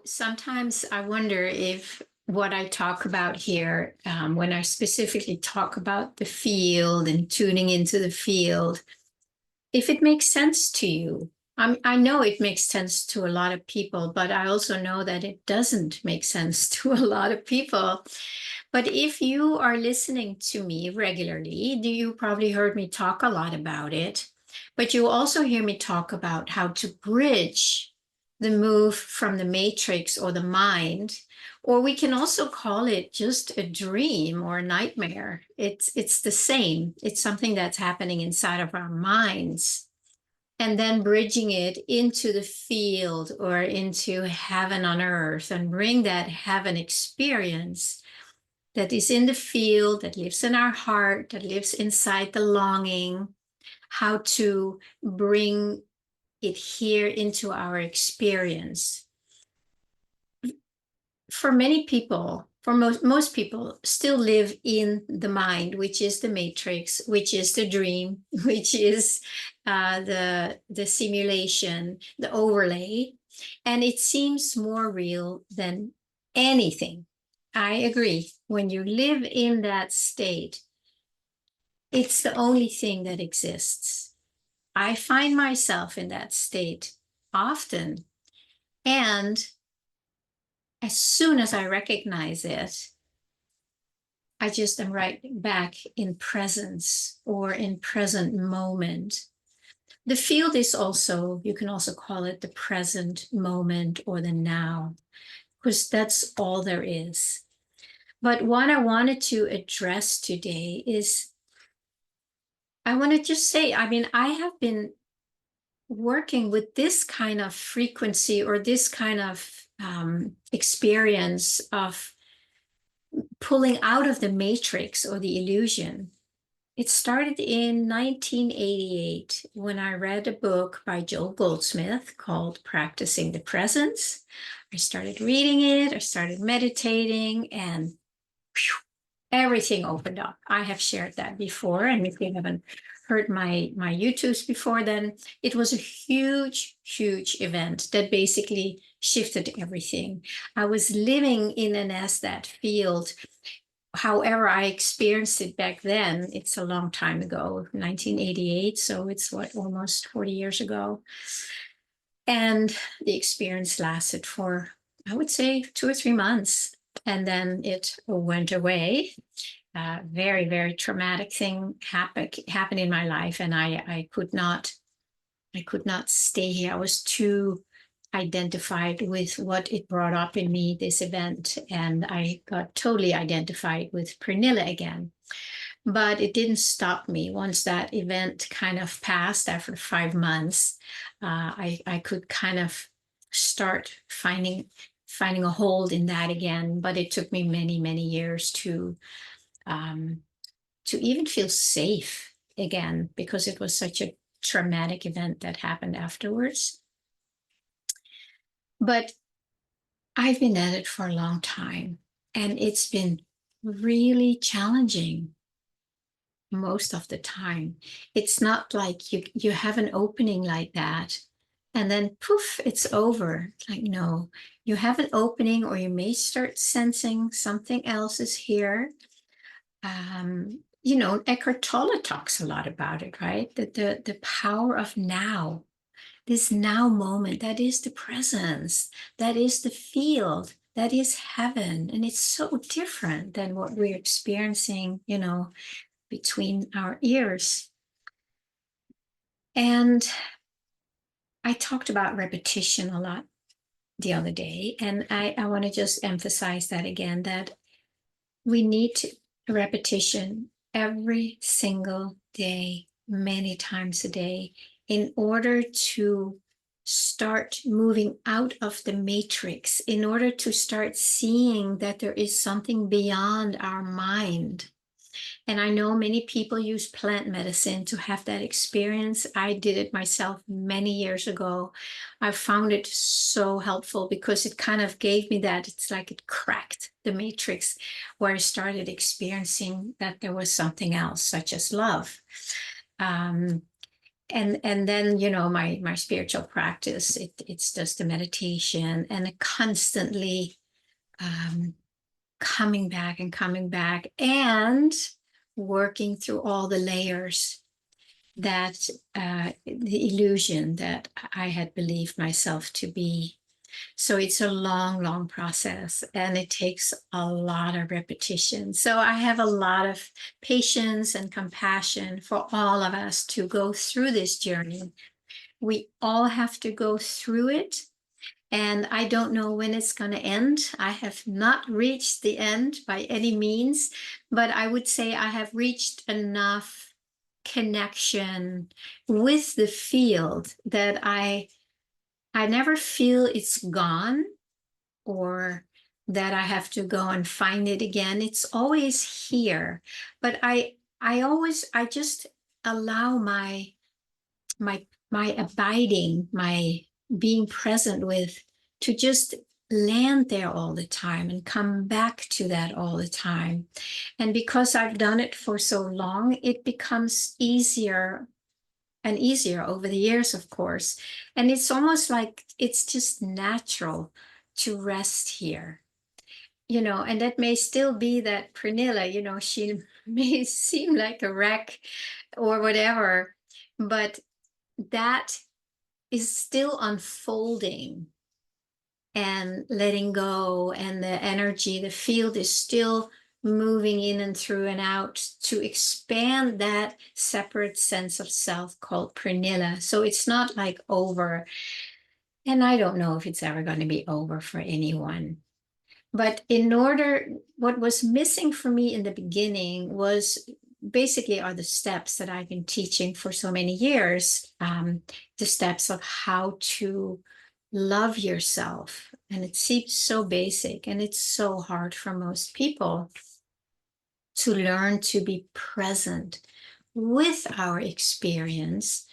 Sometimes I wonder if what I talk about here, when I specifically talk about the field and tuning into the field, if it makes sense to you. I know it makes sense to a lot of people, but I also know that it doesn't make sense to a lot of people. But if you are listening to me regularly, you probably heard me talk a lot about it, but you also hear me talk about how to bridge the move from the matrix or the mind, or we can also call it just a dream or a nightmare. It's the same. It's something that's happening inside of our minds, and then bridging it into the field or into heaven on earth and bring that heaven experience that is in the field, that lives in our heart, that lives inside the longing, how to bring it here into our experience. For many people, for most people, still live in the mind, which is the matrix, which is the dream, which is the simulation, the overlay, and it seems more real than anything. I agree. When you live in that state, it's the only thing that exists. I find myself in that state often, and as soon as I recognize it, I just am right back in presence or in present moment. The field is also, you can also call it the present moment or the now, because that's all there is. But what I wanted to address today is, I want to just say, I have been working with this kind of frequency or this kind of experience of pulling out of the matrix or the illusion. It started in 1988 when I read a book by Joel Goldsmith called Practicing the Presence. I started reading it, I started meditating, and everything opened up. I have shared that before, and if you haven't heard my YouTubes before, then it was a huge event that basically shifted everything. I was living in an that field. However, I experienced it back then. It's a long time ago, 1988, so it's almost 40 years ago. And the experience lasted for, I would say, 2 or 3 months, and then it went away. Very traumatic thing happened in my life, and I could not stay here. I was too identified with what it brought up in me, this event, and I got totally identified with Pernilla again. But it didn't stop me. Once that event kind of passed after 5 months, I could kind of start finding a hold in that again. But it took me many years to even feel safe again, because it was such a traumatic event that happened afterwards. But I've been at it for a long time, and it's been really challenging most of the time. It's not like you have an opening like that and then poof, it's over. Like, no, you have an opening, or you may start sensing something else is here. Eckhart Tolle talks a lot about it, right? That the power of now, this now moment, that is the presence, that is the field, that is heaven. And it's so different than what we're experiencing, between our ears. And I talked about repetition a lot the other day, and I want to just emphasize that again, that we need repetition every single day, many times a day, in order to start moving out of the matrix, in order to start seeing that there is something beyond our mind. And I know many people use plant medicine to have that experience. I did it myself many years ago. I found it so helpful because it kind of gave me that, it's like it cracked the matrix, where I started experiencing that there was something else, such as love. and then, my spiritual practice, it's just a meditation and a constantly coming back and working through all the layers that the illusion that I had believed myself to be. So it's a long, long process, and it takes a lot of repetition. So I have a lot of patience and compassion for all of us to go through this journey. We all have to go through it. And I don't know when it's going to end. I have not reached the end by any means, but I would say I have reached enough connection with the field that I never feel it's gone, or that I have to go and find it again. It's always here. But I just allow my abiding, my being present with, to just land there all the time and come back to that all the time. And because I've done it for so long, it becomes easier and easier over the years, of course. And it's almost like it's just natural to rest here. And that may still be that Pernilla, she may seem like a wreck or whatever, but that is still unfolding and letting go, and the energy, the field is still moving in and through and out to expand that separate sense of self called Pranila. So it's not like over, and I don't know if it's ever going to be over for anyone. But what was missing for me in the beginning was basically are the steps that I've been teaching for so many years, the steps of how to love yourself. And it seems so basic, and it's so hard for most people to learn to be present with our experience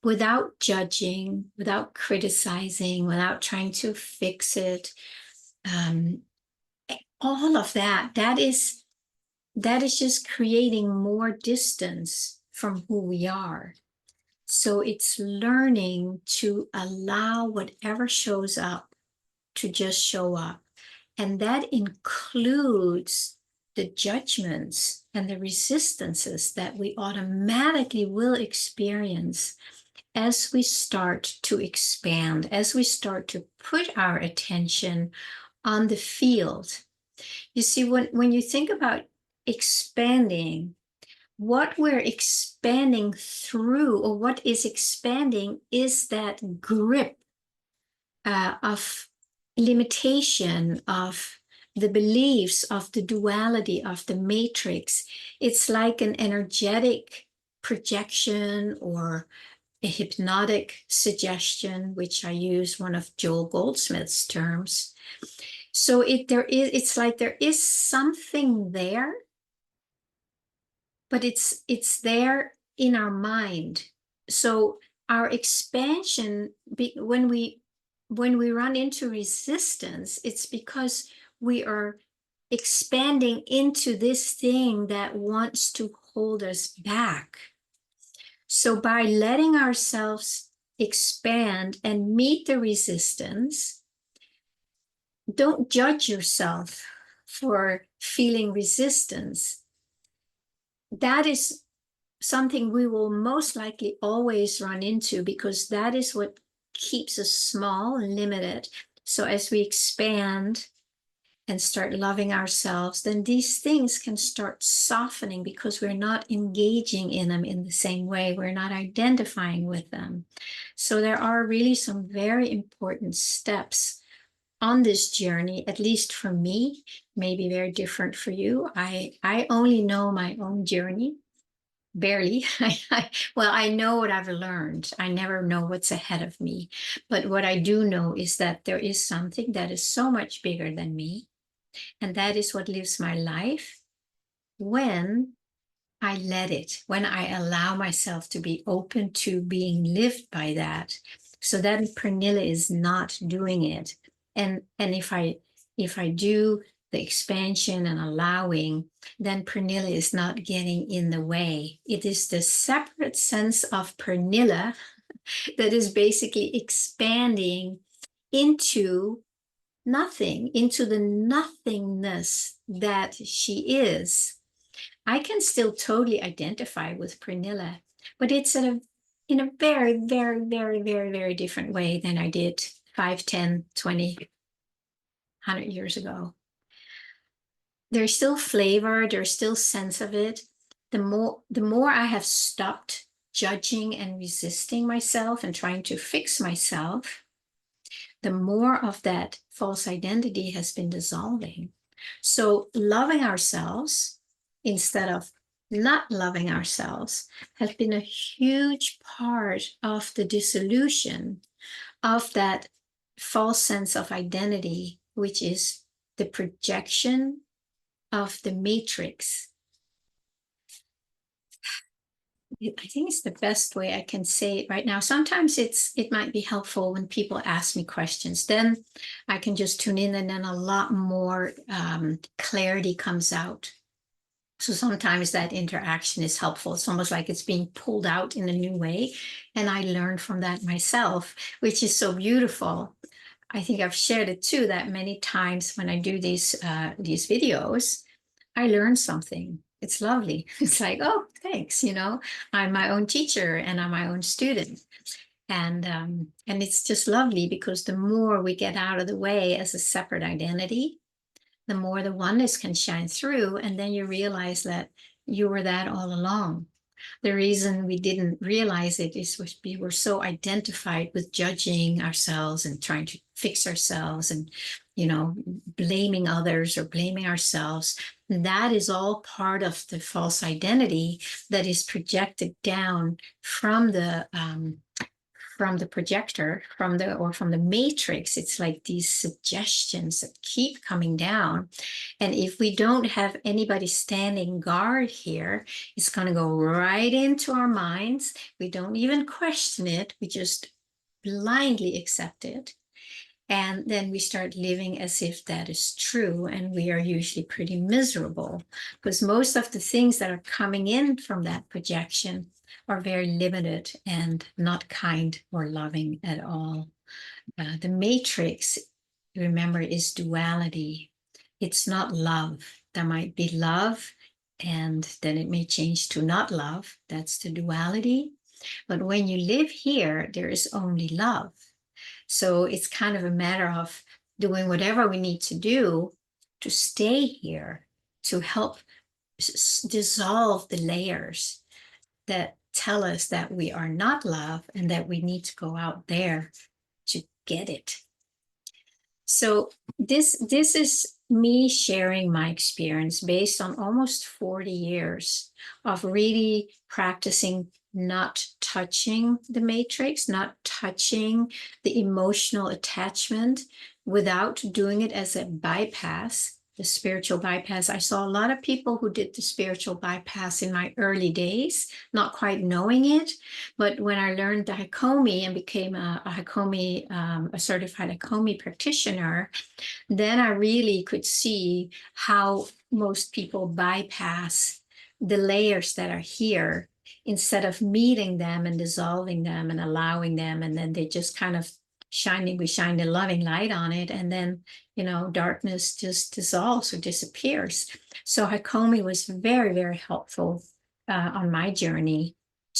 without judging, without criticizing, without trying to fix it. All of that is just creating more distance from who we are. So it's learning to allow whatever shows up to just show up. And that includes the judgments and the resistances that we automatically will experience as we start to expand, as we start to put our attention on the field. You see, when you think about expanding, what we're expanding through, or what is expanding, is that grip of limitation, of the beliefs, of the duality, of the matrix. It's like an energetic projection or a hypnotic suggestion, which I use one of Joel Goldsmith's terms. So it's like there is something there, but it's there in our mind. So our expansion, when we run into resistance, it's because we are expanding into this thing that wants to hold us back. So by letting ourselves expand and meet the resistance, don't judge yourself for feeling resistance. That is something we will most likely always run into, because that is what keeps us small and limited. So as we expand and start loving ourselves, then these things can start softening, because we're not engaging in them in the same way. We're not identifying with them. So there are really some very important steps on this journey, at least for me, maybe very different for you. I only know my own journey, barely. Well, I know what I've learned. I never know what's ahead of me. But what I do know is that there is something that is so much bigger than me. And that is what lives my life when I let it, when I allow myself to be open to being lived by that. So that Pernilla is not doing it. And if I do the expansion and allowing, then pranila is not getting in the way. It is the separate sense of pranila that is basically expanding into nothing, into the nothingness that she is. I can still totally identify with pranila, but it's in a very, very, very, very, very different way than I did 5, 10, 20, 100 years ago. There's still flavor, there's still sense of it. The more I have stopped judging and resisting myself and trying to fix myself, the more of that false identity has been dissolving. So loving ourselves instead of not loving ourselves has been a huge part of the dissolution of that false sense of identity, which is the projection of the matrix. I think it's the best way I can say it right now. Sometimes it might be helpful when people ask me questions. Then I can just tune in, and then a lot more clarity comes out. So sometimes that interaction is helpful. It's almost like it's being pulled out in a new way. And I learned from that myself, which is so beautiful. I think I've shared it too, that many times when I do these videos, I learn something. It's lovely. It's like, oh, thanks. I'm my own teacher and I'm my own student. And it's just lovely because the more we get out of the way as a separate identity, the more the oneness can shine through. And then you realize that you were that all along. The reason we didn't realize it is we were so identified with judging ourselves and trying to fix ourselves and, blaming others or blaming ourselves. That is all part of the false identity that is projected down from the projector, from the matrix. It's like these suggestions that keep coming down. And if we don't have anybody standing guard here, it's going to go right into our minds. We don't even question it. We just blindly accept it. And then we start living as if that is true. And we are usually pretty miserable because most of the things that are coming in from that projection are very limited and not kind or loving at all. The matrix, remember, is duality. It's not love. There might be love, and then it may change to not love. That's the duality. But when you live here, there is only love. So it's kind of a matter of doing whatever we need to do to stay here, to help dissolve the layers that tell us that we are not love and that we need to go out there to get it. So this is me sharing my experience based on almost 40 years of really practicing not touching the matrix, not touching the emotional attachment without doing it as a bypass, the spiritual bypass. I saw a lot of people who did the spiritual bypass in my early days, not quite knowing it. But when I learned the Hakomi and became a Hakomi, a certified Hakomi practitioner, then I really could see how most people bypass the layers that are here instead of meeting them and dissolving them and allowing them. And then they just kind of we shine the loving light on it. And then, darkness just dissolves or disappears. So Hakomi was very, very helpful on my journey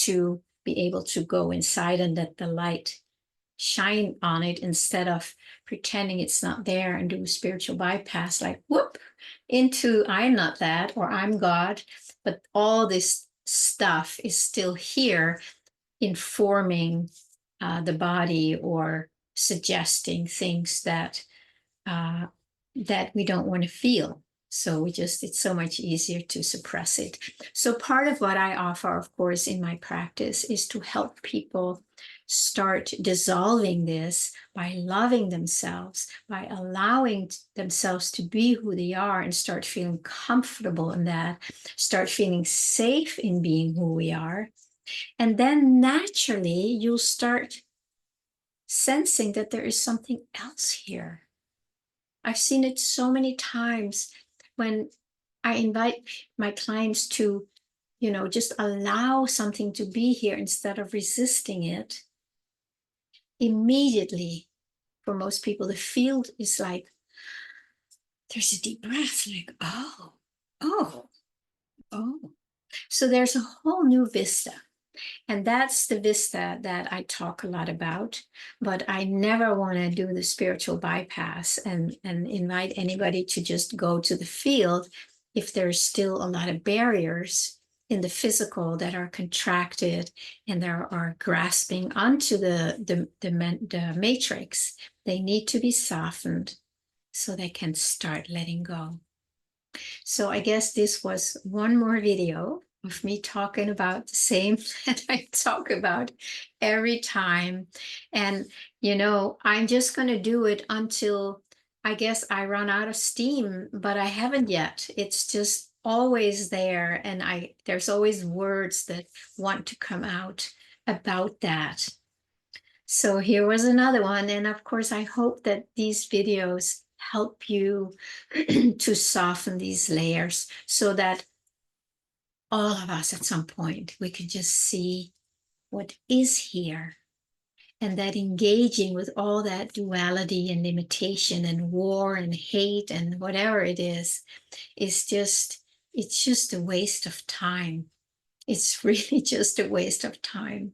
to be able to go inside and let the light shine on it instead of pretending it's not there and do a spiritual bypass, like whoop, into I'm not that or I'm God. But all this stuff is still here informing the body or suggesting things that we don't want to feel. So it's so much easier to suppress it. So part of what I offer, of course, in my practice is to help people start dissolving this by loving themselves, by allowing themselves to be who they are and start feeling comfortable in that, start feeling safe in being who we are. And then naturally, you'll start sensing that there is something else here. I've seen it so many times when I invite my clients to, just allow something to be here instead of resisting it. Immediately, for most people, the field is like, there's a deep breath, like, oh, oh, oh. So there's a whole new vista. And that's the vista that I talk a lot about, but I never want to do the spiritual bypass and invite anybody to just go to the field if there's still a lot of barriers in the physical that are contracted and there are grasping onto the matrix. They need to be softened so they can start letting go. So I guess this was one more video of me talking about the same that I talk about every time. And, I'm just going to do it until I guess I run out of steam, but I haven't yet. It's just always there. And there's always words that want to come out about that. So here was another one. And of course, I hope that these videos help you to soften these layers so that all of us at some point, we can just see what is here. And that engaging with all that duality and limitation and war and hate and whatever it is just, it's just a waste of time. It's really just a waste of time.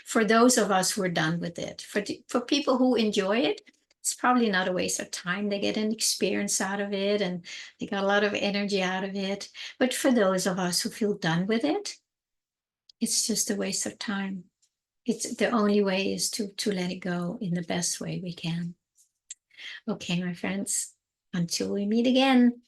For those of us who are done with it, for people who enjoy it, it's probably not a waste of time. They get an experience out of it and they got a lot of energy out of it. But for those of us who feel done with it, it's just a waste of time. It's the only way is to let it go in the best way we can. Okay, my friends, until we meet again.